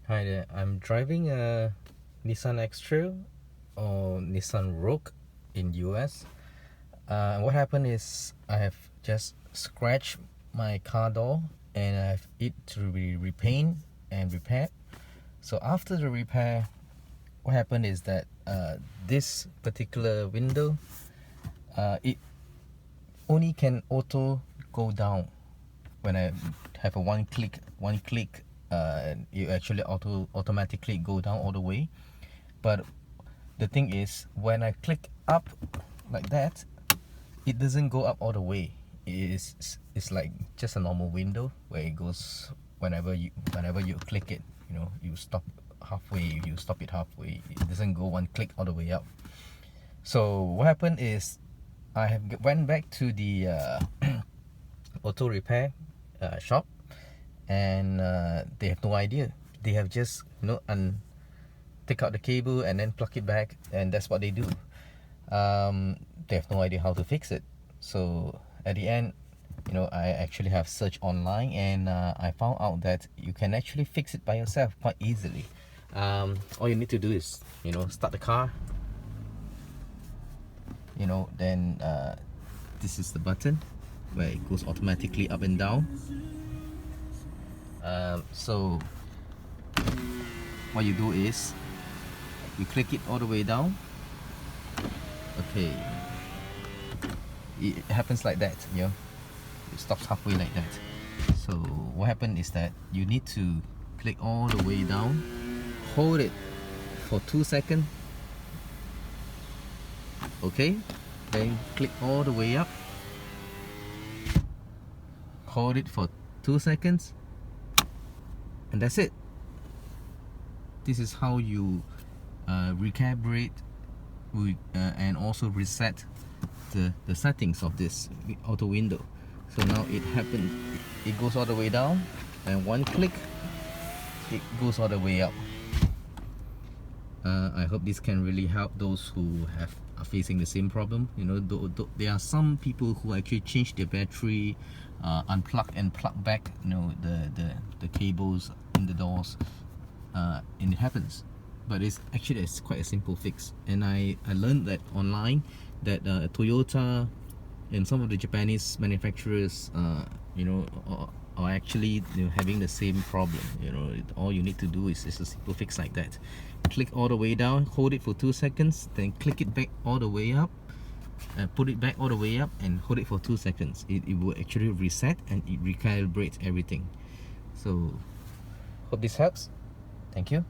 Hi there, I'm driving a Nissan Xtrail or Nissan Rogue in US. What happened is I have just scratched my car door and I have it to be repainted and repaired. So after the repair, what happened is that this particular window, it only can auto go down when I have a one click, you actually automatically go down all the way. But the thing is, when I click up like that, it doesn't go up all the way. It's like just a normal window where it goes whenever you click it. You know, you stop halfway, you stop it halfway. It doesn't go one click all the way up. So what happened is I have went back to the auto repair shop, and they have no idea. They have just take out the cable and then plug it back, and that's what they do. They have no idea how to fix it. So at the end, I actually have searched online, and I found out that you can actually fix it by yourself quite easily. All you need to do is start the car. Then this is the button where it goes automatically up and down. So what you do is you click it all the way down. Okay, it happens like that. It stops halfway like that. So what happened is that you need to click all the way down, hold it for 2 seconds. Okay, then click all the way up, hold it for 2 seconds, and that's it. This is how you recalibrate and also reset the settings of this auto window. So now it goes all the way down, and one click it goes all the way up. I hope this can really help those who are facing the same problem. There are some people who actually change their battery, unplug and plug back the cables in the doors, and it happens. But it's quite a simple fix. And I learned that online that Toyota and some of the Japanese manufacturers are actually having the same problem. All you need to do is a simple fix like that. Click all the way down, hold it for 2 seconds, then click it back all the way up, put it back all the way up, and hold it for 2 seconds. It will actually reset and it recalibrates everything. So hope this helps. Thank you.